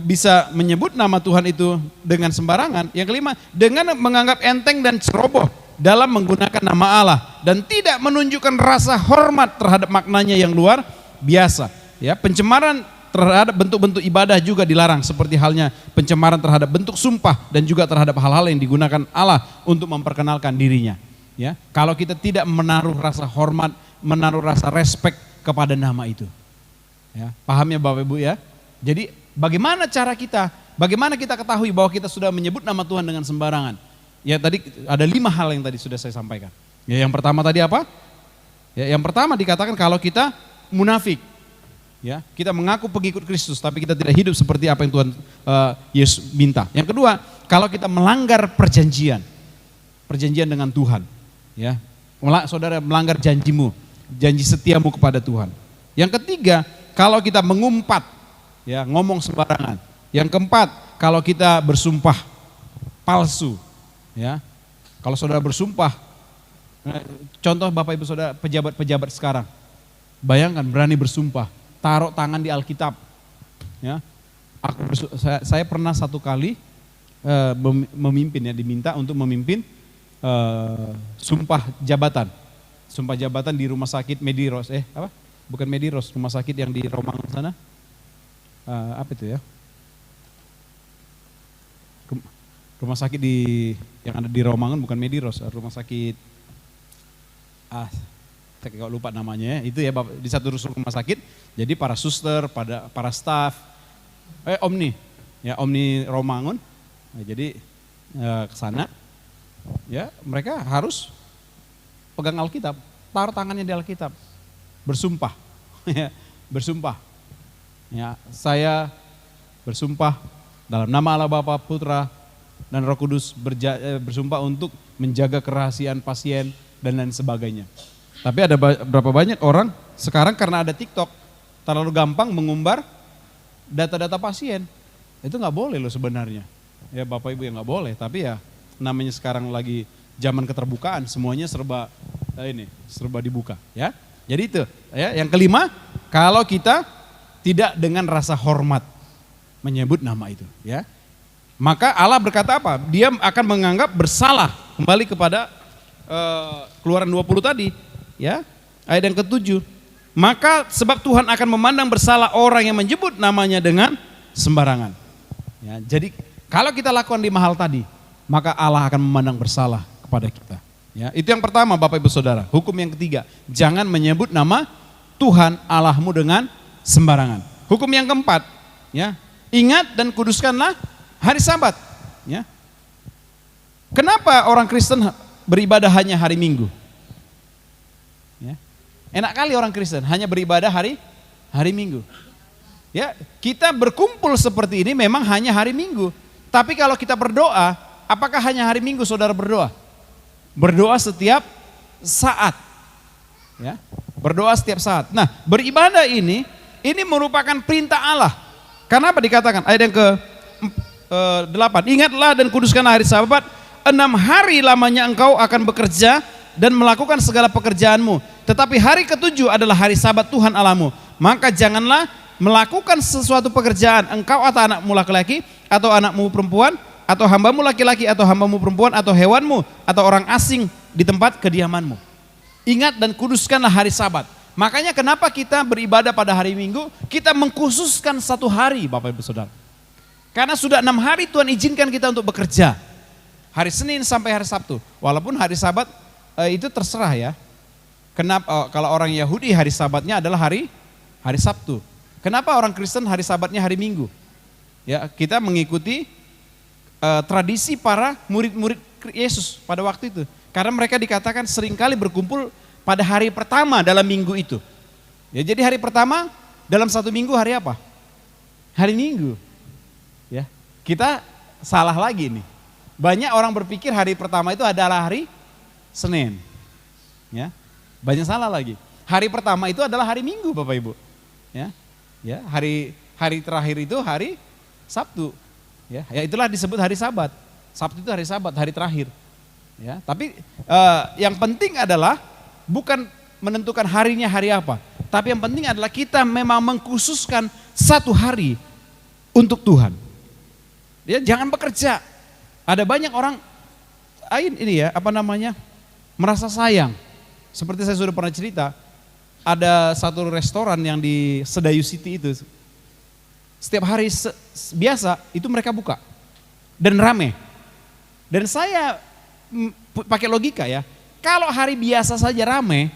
bisa menyebut nama Tuhan itu dengan sembarangan? Yang kelima, dengan menganggap enteng dan ceroboh dalam menggunakan nama Allah dan tidak menunjukkan rasa hormat terhadap maknanya yang luar biasa. Ya, pencemaran terhadap bentuk-bentuk ibadah juga dilarang, seperti halnya pencemaran terhadap bentuk sumpah dan juga terhadap hal-hal yang digunakan Allah untuk memperkenalkan dirinya. Ya, kalau kita tidak menaruh rasa hormat menaruh rasa respect kepada nama itu. Ya, paham ya Bapak Ibu ya? Jadi bagaimana cara kita, bagaimana kita ketahui bahwa kita sudah menyebut nama Tuhan dengan sembarangan? Ya tadi ada 5 hal yang tadi sudah saya sampaikan. Ya yang pertama tadi apa? Ya, yang pertama dikatakan kalau kita munafik. Ya, kita mengaku pengikut Kristus tapi kita tidak hidup seperti apa yang Tuhan Yesus minta. Yang kedua, kalau kita melanggar perjanjian dengan Tuhan, ya, saudara melanggar janjimu, janji setiamu kepada Tuhan. Yang ketiga, kalau kita mengumpat, ya, ngomong sembarangan. Yang keempat, kalau kita bersumpah palsu, ya, kalau saudara bersumpah, contoh Bapak Ibu Saudara pejabat-pejabat sekarang, bayangkan berani bersumpah. Taruh tangan di Alkitab, ya. Saya pernah satu kali memimpin, ya, diminta untuk memimpin sumpah jabatan di rumah sakit Mediros, bukan Mediros, rumah sakit yang di Romangun sana, apa itu ya, rumah sakit yang ada di Romangun bukan Mediros, rumah sakit, saya kalau lupa namanya ya, itu ya Bapak, di satu rumah sakit, jadi para suster, para staf, Omni Romangun, nah, jadi ke sana, ya mereka harus pegang Alkitab, taruh tangannya di Alkitab, bersumpah, ya, bersumpah, ya saya bersumpah dalam nama Allah Bapa, Putra, dan Roh Kudus bersumpah untuk menjaga kerahasiaan pasien dan lain sebagainya. Tapi ada berapa banyak orang sekarang karena ada TikTok terlalu gampang mengumbar data-data pasien. Itu nggak boleh loh sebenarnya. Ya Bapak Ibu, yang nggak boleh. Tapi ya namanya sekarang lagi zaman keterbukaan, semuanya serba dibuka. Ya, jadi itu. Ya, yang kelima, kalau kita tidak dengan rasa hormat menyebut nama itu. Ya, maka Allah berkata apa? Dia akan menganggap bersalah. Kembali kepada Keluaran 20 tadi. Ya, ayat yang ke-7. Maka sebab Tuhan akan memandang bersalah orang yang menyebut namanya dengan sembarangan. Ya, jadi kalau kita lakukan 5 hal tadi, maka Allah akan memandang bersalah kepada kita. Ya, itu yang pertama Bapak Ibu Saudara. Hukum yang ketiga, jangan menyebut nama Tuhan Allahmu dengan sembarangan. Hukum yang keempat, ya, ingat dan kuduskanlah hari Sabat. Ya. Kenapa orang Kristen beribadah hanya hari Minggu? Ya. Enak kali orang Kristen hanya beribadah hari Minggu. Ya, kita berkumpul seperti ini memang hanya hari Minggu. Tapi kalau kita berdoa, apakah hanya hari Minggu saudara berdoa? Berdoa setiap saat. Ya, berdoa setiap saat. Nah, beribadah ini merupakan perintah Allah. Karena apa dikatakan? Ayat yang ke-8. Ingatlah dan kuduskanlah hari Sabat. 6 hari lamanya engkau akan bekerja dan melakukan segala pekerjaanmu. Tetapi hari ke-7 adalah hari Sabat Tuhan Allahmu. Maka janganlah melakukan sesuatu pekerjaan engkau atau anakmu laki-laki atau anakmu perempuan atau hambamu laki-laki atau hambamu perempuan atau hewanmu atau orang asing di tempat kediamanmu. Ingat dan kuduskanlah hari Sabat. Makanya kenapa kita beribadah pada hari Minggu, kita mengkhususkan 1 hari Bapak Ibu Saudara. Karena sudah 6 hari Tuhan izinkan kita untuk bekerja. Hari Senin sampai hari Sabtu. Walaupun hari Sabat itu terserah ya. Kenapa kalau orang Yahudi hari Sabatnya adalah hari Sabtu. Kenapa orang Kristen hari Sabatnya hari Minggu? Ya, kita mengikuti tradisi para murid-murid Yesus pada waktu itu. Karena mereka dikatakan seringkali berkumpul pada hari pertama dalam minggu itu. Ya, jadi hari pertama dalam 1 minggu hari apa? Hari Minggu. Ya, kita salah lagi nih. Banyak orang berpikir hari pertama itu adalah hari Senin. Ya, banyak salah lagi. Hari pertama itu adalah hari Minggu Bapak Ibu. Ya, ya, hari terakhir itu hari Sabtu. Ya, itulah disebut hari Sabat. Sabtu itu hari Sabat, hari terakhir. Ya, tapi yang penting adalah bukan menentukan harinya hari apa, tapi yang penting adalah kita memang mengkhususkan 1 hari untuk Tuhan. Ya, jangan bekerja. Ada banyak orang merasa sayang. Seperti saya sudah pernah cerita, ada satu restoran yang di Sedayu City itu, setiap hari biasa itu mereka buka dan rame. Dan saya pakai logika ya, kalau hari biasa saja rame,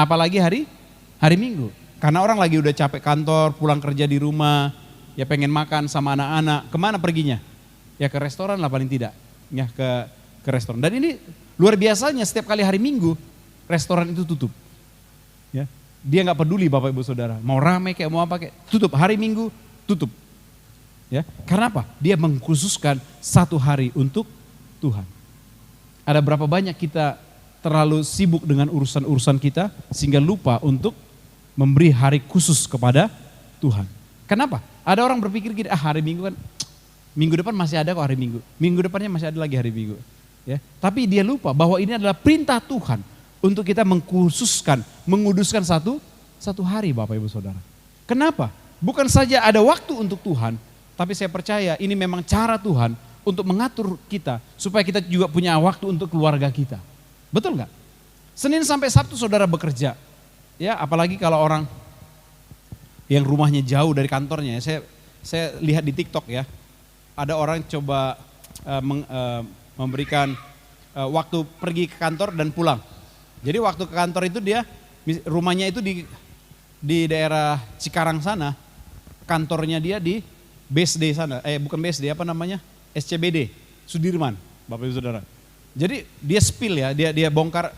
Apalagi hari Minggu. Karena orang lagi udah capek kantor, pulang kerja di rumah, ya pengen makan sama anak-anak. Kemana perginya? Ya ke restoran lah paling tidak. Ya ke restoran. Dan ini luar biasanya setiap kali hari Minggu restoran itu tutup. Ya, dia nggak peduli Bapak Ibu Saudara, mau rame kayak mau apa kayak tutup. Hari Minggu tutup. Ya, karena apa? Dia mengkhususkan satu hari untuk Tuhan. Ada berapa banyak kita terlalu sibuk dengan urusan-urusan kita sehingga lupa untuk memberi hari khusus kepada Tuhan. Kenapa? Ada orang berpikir gini, hari Minggu kan, minggu depan masih ada kok hari Minggu. Minggu depannya masih ada lagi hari Minggu. Ya, tapi dia lupa bahwa ini adalah perintah Tuhan untuk kita mengkhususkan, menguduskan satu hari Bapak Ibu Saudara. Kenapa? Bukan saja ada waktu untuk Tuhan, tapi saya percaya ini memang cara Tuhan untuk mengatur kita supaya kita juga punya waktu untuk keluarga kita. Betul nggak? Senin sampai Sabtu saudara bekerja. Ya, apalagi kalau orang yang rumahnya jauh dari kantornya. Saya lihat di TikTok ya. Ada orang coba memberikan waktu pergi ke kantor dan pulang. Jadi waktu ke kantor itu dia rumahnya itu di daerah Cikarang sana. Kantornya dia di BSD sana. Bukan BSD, apa namanya? SCBD, Sudirman, Bapak Ibu Saudara. Jadi dia spill ya, dia bongkar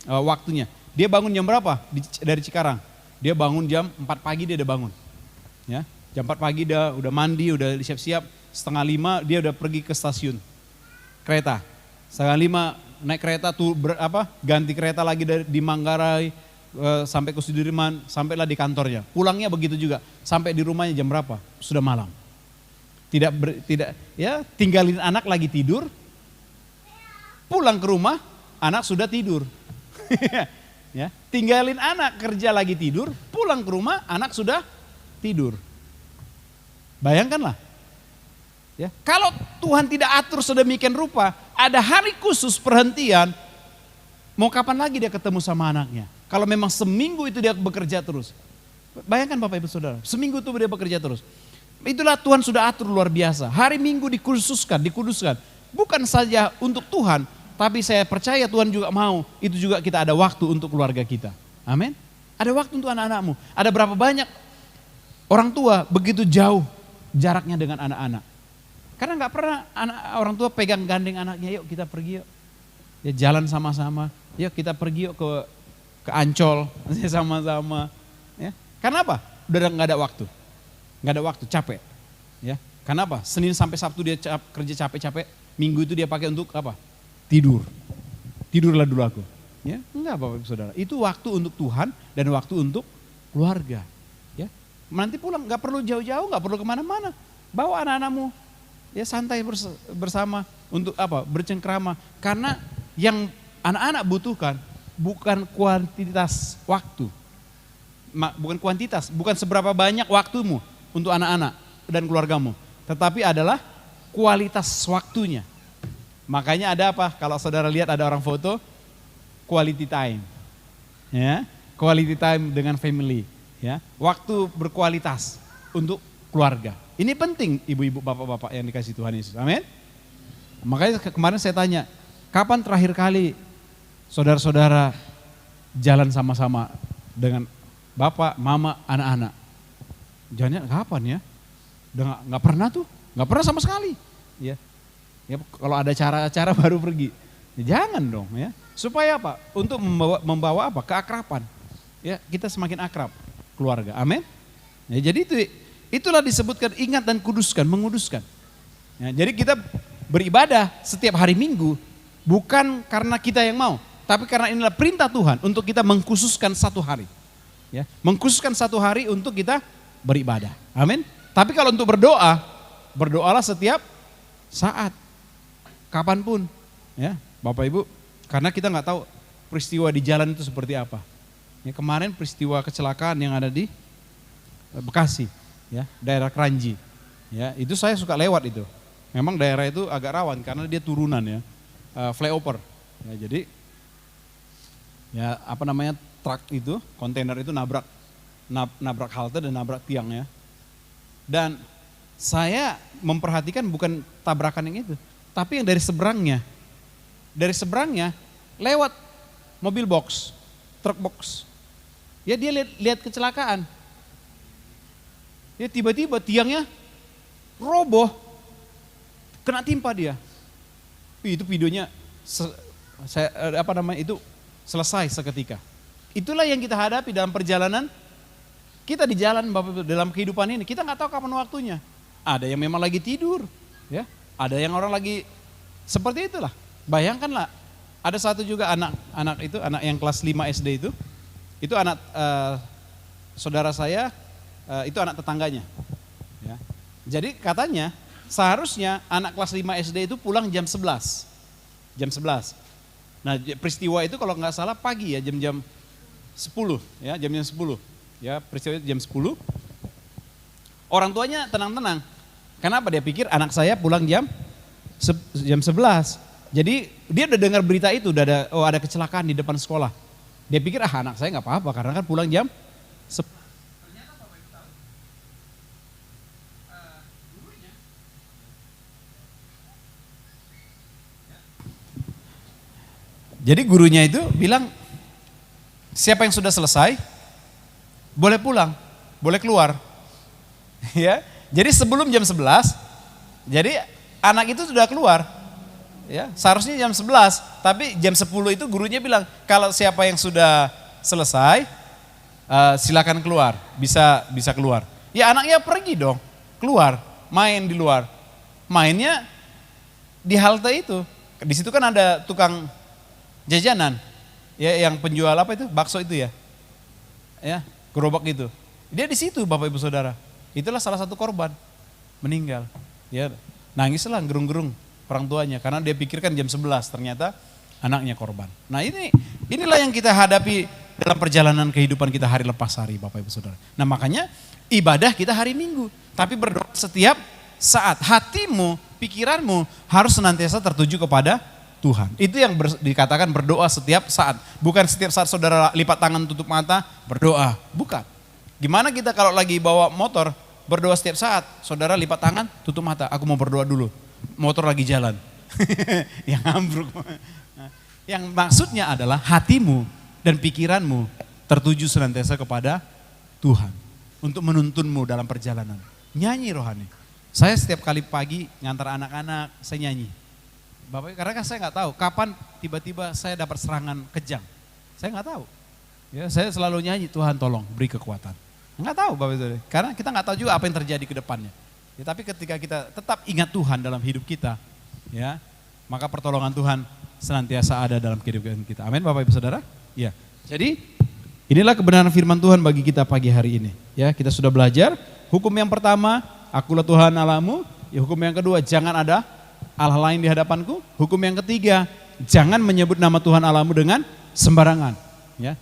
waktunya. Dia bangun jam berapa dari Cikarang? Dia bangun jam 4 pagi dia udah bangun. Ya, jam 4 pagi dia udah mandi, udah siap-siap, 4:30 dia udah pergi ke stasiun kereta. 4:30 naik kereta tuh ganti kereta lagi di Manggarai sampai ke Sudirman, sampailah di kantornya. Pulangnya begitu juga, sampai di rumahnya jam berapa? Sudah malam. Tidak ya, tinggalin anak lagi tidur, pulang ke rumah anak sudah tidur. Ya, tinggalin anak kerja lagi tidur, pulang ke rumah anak sudah tidur. Bayangkanlah. Ya, kalau Tuhan tidak atur sedemikian rupa, ada hari khusus perhentian, mau kapan lagi dia ketemu sama anaknya? Kalau memang seminggu itu dia bekerja terus. Bayangkan Bapak Ibu Saudara, seminggu itu dia bekerja terus. Itulah Tuhan sudah atur luar biasa. Hari Minggu dikuduskan. Bukan saja untuk Tuhan, tapi saya percaya Tuhan juga mau, itu juga kita ada waktu untuk keluarga kita. Amin. Ada waktu untuk anak-anakmu. Ada berapa banyak orang tua begitu jauh jaraknya dengan anak-anak. Karena nggak pernah orang tua pegang gandeng anaknya, yuk kita pergi yuk. Ya jalan sama-sama, yuk kita pergi yuk ke Ancol sama-sama. Ya. Karena apa? Udah nggak ada waktu. Nggak ada waktu, capek. Ya. Kenapa? Senin sampai Sabtu dia kerja capek-capek, Minggu itu dia pakai untuk apa? Tidur. Tidurlah dulu aku. Ya, enggak Bapak Ibu Saudara. Itu waktu untuk Tuhan dan waktu untuk keluarga. Ya. Nanti pulang nggak perlu jauh-jauh, nggak perlu kemana-mana. Bawa anak-anakmu, ya santai bersama untuk apa? Bercengkrama. Karena yang anak-anak butuhkan bukan kuantitas waktu, bukan seberapa banyak waktumu untuk anak-anak dan keluargamu, tetapi adalah kualitas waktunya. Makanya ada apa? Kalau saudara lihat ada orang foto, quality time, ya, quality time dengan family, ya, waktu berkualitas untuk keluarga. Ini penting ibu-ibu, bapak-bapak yang dikasih Tuhan Yesus. Amin. Makanya kemarin saya tanya, kapan terakhir kali saudara-saudara jalan sama-sama dengan bapak, mama, anak-anak? Jangan kapan ya? Udah nggak pernah tuh, nggak pernah sama sekali. Ya, ya kalau ada cara-cara baru pergi. Ya, jangan dong ya. Supaya apa? Untuk membawa apa? Keakraban. Ya, kita semakin akrab keluarga. Amin. Ya, jadi itulah disebutkan ingat dan kuduskan, menguduskan. Ya, jadi kita beribadah setiap hari Minggu bukan karena kita yang mau, tapi karena inilah perintah Tuhan untuk kita mengkhususkan satu hari. Ya, mengkhususkan satu hari untuk kita beribadah. Amin. Tapi kalau untuk berdoa, berdoalah setiap saat, kapanpun. Ya, Bapak Ibu, karena kita nggak tahu peristiwa di jalan itu seperti apa. Ya, kemarin peristiwa kecelakaan yang ada di Bekasi, ya, daerah Kranji. Ya, itu saya suka lewat itu. Memang daerah itu agak rawan karena dia turunan ya, flyover. Ya, jadi, ya apa namanya truk itu, kontainer itu nabrak halte dan nabrak tiang ya. Dan saya memperhatikan bukan tabrakan yang itu, tapi yang dari seberangnya lewat mobil box. truk box. Ya dia lihat kecelakaan. Ya tiba-tiba tiangnya roboh, kena timpa dia. Itu videonya itu selesai seketika. Itulah yang kita hadapi dalam perjalanan kita di jalan Bapak, dalam kehidupan ini. Kita nggak tahu kapan waktunya. Ada yang memang lagi tidur, ya. Ada yang orang lagi seperti itulah. Bayangkanlah, ada satu juga anak yang kelas 5 SD itu anak saudara saya, itu anak tetangganya. Ya. Jadi katanya seharusnya anak kelas 5 SD itu pulang jam 11. Jam 11. Nah peristiwa itu kalau nggak salah pagi ya, jam-jam 10. Ya, jam-jam 10. Ya, peristiwa itu jam 10. Orang tuanya tenang-tenang. Kenapa? Dia pikir anak saya pulang jam 11. Jadi dia udah dengar berita itu, udah ada kecelakaan di depan sekolah. Dia pikir anak saya nggak apa-apa karena kan pulang jam 10. Ternyata Bapak Ibu tahu, gurunya jadi gurunya itu bilang siapa yang sudah selesai boleh pulang, boleh keluar. Ya. Jadi sebelum jam 11, jadi anak itu sudah keluar. Ya, seharusnya jam 11, tapi jam 10 itu gurunya bilang kalau siapa yang sudah selesai silakan keluar, bisa keluar. Ya anaknya pergi dong, keluar, main di luar. Mainnya di halte itu. Di situ kan ada tukang jajanan. Ya yang penjual apa itu? Bakso itu ya. Ya, gerobak itu. Dia di situ Bapak Ibu Saudara. Itulah salah satu korban meninggal. Ya, nangislah gerung-gerung orang tuanya karena dia pikirkan jam 11 ternyata anaknya korban. Nah, inilah yang kita hadapi dalam perjalanan kehidupan kita hari lepas hari Bapak Ibu Saudara. Nah, makanya ibadah kita hari Minggu, tapi berdoa setiap saat. Hatimu, pikiranmu harus senantiasa tertuju kepada Tuhan. Itu yang dikatakan berdoa setiap saat. Bukan setiap saat saudara lipat tangan tutup mata berdoa, bukan. Gimana kita kalau lagi bawa motor berdoa setiap saat, saudara lipat tangan tutup mata, aku mau berdoa dulu. Motor lagi jalan. Yang ambruk. Yang maksudnya adalah hatimu dan pikiranmu tertuju senantiasa kepada Tuhan. Untuk menuntunmu dalam perjalanan. Nyanyi rohani. Saya setiap kali pagi ngantar anak-anak, saya nyanyi. Bapak, karena kan saya nggak tahu kapan tiba-tiba saya dapat serangan kejang. Saya nggak tahu. Ya, saya selalu nyanyi, Tuhan tolong beri kekuatan. Nggak tahu Bapak Ibu, karena kita nggak tahu juga apa yang terjadi ke depannya. Ya, tapi ketika kita tetap ingat Tuhan dalam hidup kita, ya, maka pertolongan Tuhan senantiasa ada dalam kehidupan kita. Amin Bapak Ibu Saudara. Ya. Jadi inilah kebenaran firman Tuhan bagi kita pagi hari ini. Ya, kita sudah belajar hukum yang pertama, akulah Tuhan Allahmu. Ya, hukum yang kedua, jangan ada Allah lain di hadapanku. Hukum yang ketiga, jangan menyebut nama Tuhan Allahmu dengan sembarangan. Ya.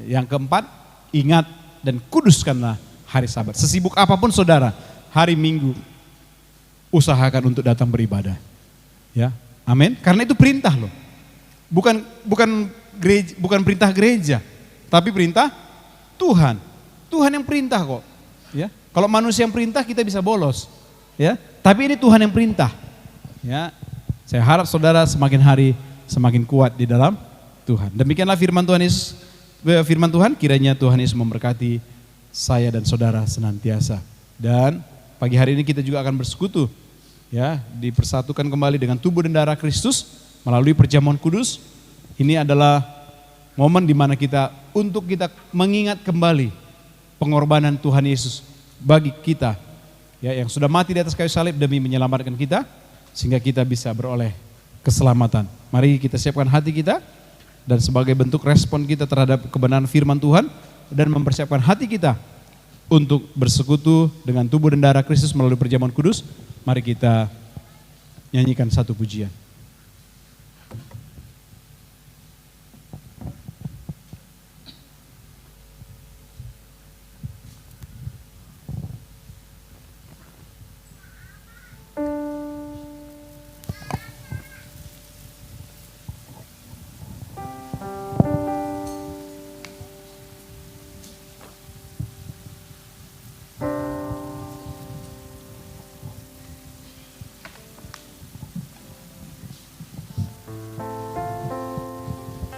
Yang keempat, ingat dan kuduskanlah hari Sabat. Sesibuk apapun saudara, hari Minggu usahakan untuk datang beribadah. Ya, amin. Karena itu perintah loh. Bukan perintah gereja, tapi perintah Tuhan. Tuhan yang perintah kok. Ya, kalau manusia yang perintah kita bisa bolos. Ya, tapi ini Tuhan yang perintah. Ya, saya harap saudara semakin hari semakin kuat di dalam Tuhan. Demikianlah firman Tuhan Yesus. Firman Tuhan, kiranya Tuhan Yesus memberkati saya dan saudara senantiasa. Dan pagi hari ini kita juga akan bersekutu, ya, dipersatukan kembali dengan tubuh dan darah Kristus melalui perjamuan kudus. Ini adalah momen di mana kita mengingat kembali pengorbanan Tuhan Yesus bagi kita, ya, yang sudah mati di atas kayu salib demi menyelamatkan kita sehingga kita bisa beroleh keselamatan. Mari kita siapkan hati kita. Dan sebagai bentuk respon kita terhadap kebenaran firman Tuhan dan mempersiapkan hati kita untuk bersekutu dengan tubuh dan darah Kristus melalui perjamuan kudus, mari kita nyanyikan satu pujian.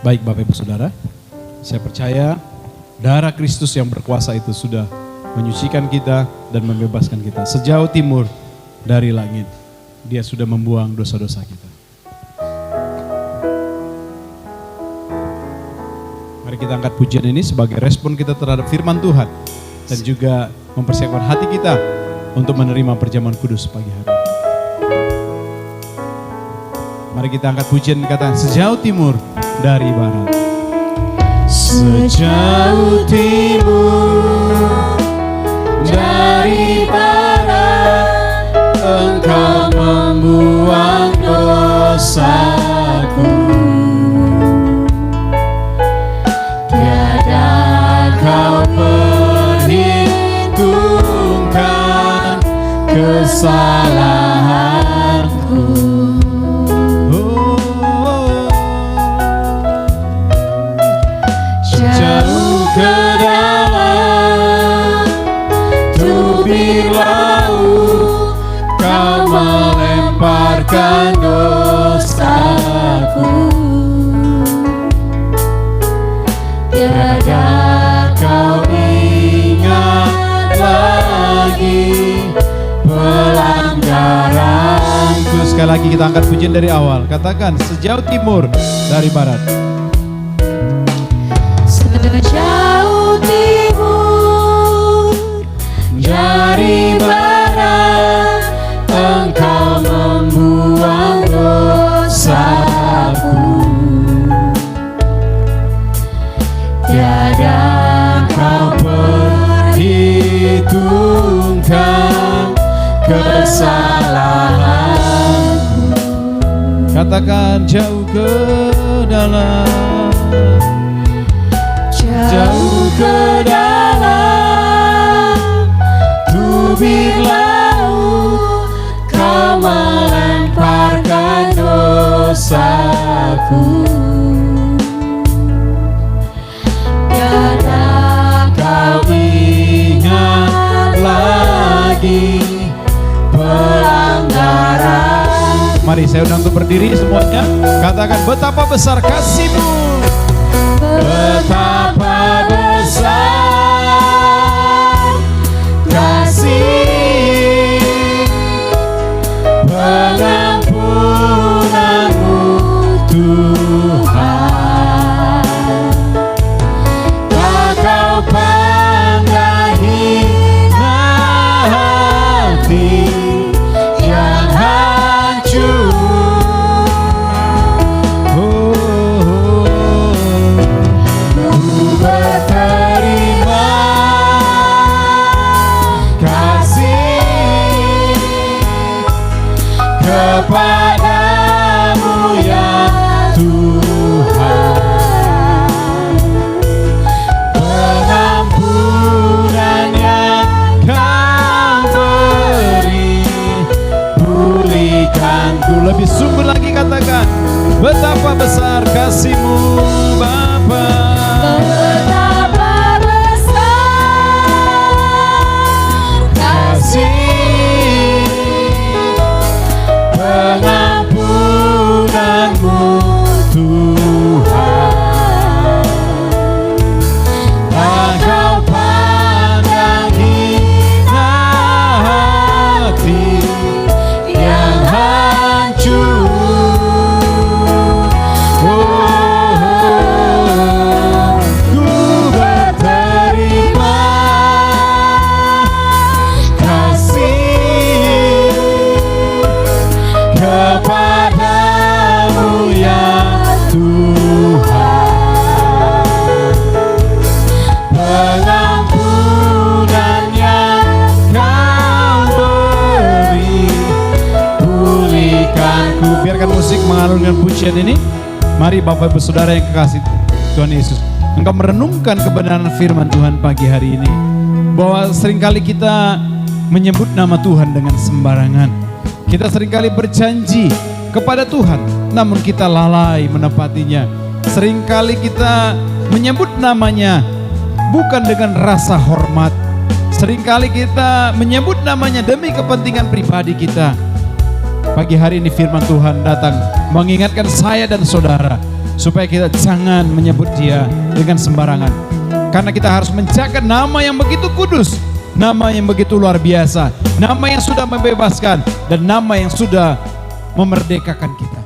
Baik Bapak Ibu Saudara, Saya percaya darah Kristus yang berkuasa itu sudah menyucikan kita dan membebaskan kita. Sejauh timur dari langit, Dia sudah membuang dosa-dosa kita. Mari kita angkat pujian ini sebagai respon kita terhadap firman Tuhan. Dan juga mempersiapkan hati kita untuk menerima perjamuan kudus pagi hari. Mari kita angkat pujian kata sejauh timur dari barat. Sejauh timur dari barat, Engkau membuang dosaku. Tiada kau perhitungkan kesalahanku. Jauh ke dalam tubir laut, Kau melemparkan dosaku. Tiada Kau ingat lagi pelanggaranku. Sekali lagi kita angkat pujian dari awal. Katakan sejauh timur dari barat. Sejauh timur dari barat, Engkau membuang dosaku. Tiada Kau perhitungkan kesalahanku. Katakan jauh ke dalam. Jauh ke dalam tubir laut, Kau melemparkan dosaku. Tiada Kau ingat lagi pelanggaran. Mari saya undang untuk berdiri semuanya. Katakan betapa besar kasih-Mu. Betapa besar kasih pengampunan-Mu Tuhan. Tak Kau pandang hina hati yang hancur. Berterima kasih kepadamu ya Tuhan. Pengampunan yang Kau beri, pulihkanku. Lebih sungguh lagi katakan betapa besar kasih-Mu Bapa. Betapa besar kasih pengampunan-Mu Tuhan. Tak Kau pandang hina hati yang hancur. Ku berterima kasih kepadamu ya Tuhan. Pengampunan yang Kau beri, pulihkanku. Biarkan musik mengalunkan pujian ini. Mari Bapak Ibu Saudara yang kekasih Tuhan Yesus, engkau merenungkan kebenaran firman Tuhan pagi hari ini. Bahwa seringkali kita menyebut nama Tuhan dengan sembarangan. Kita seringkali berjanji kepada Tuhan, namun kita lalai menepatinya. Seringkali kita menyebut namanya bukan dengan rasa hormat. Seringkali kita menyebut namanya demi kepentingan pribadi kita. Pagi hari ini firman Tuhan datang mengingatkan saya dan saudara supaya kita jangan menyebut Dia dengan sembarangan. Karena kita harus menjaga nama yang begitu kudus, nama yang begitu luar biasa, nama yang sudah membebaskan, dan nama yang sudah memerdekakan kita.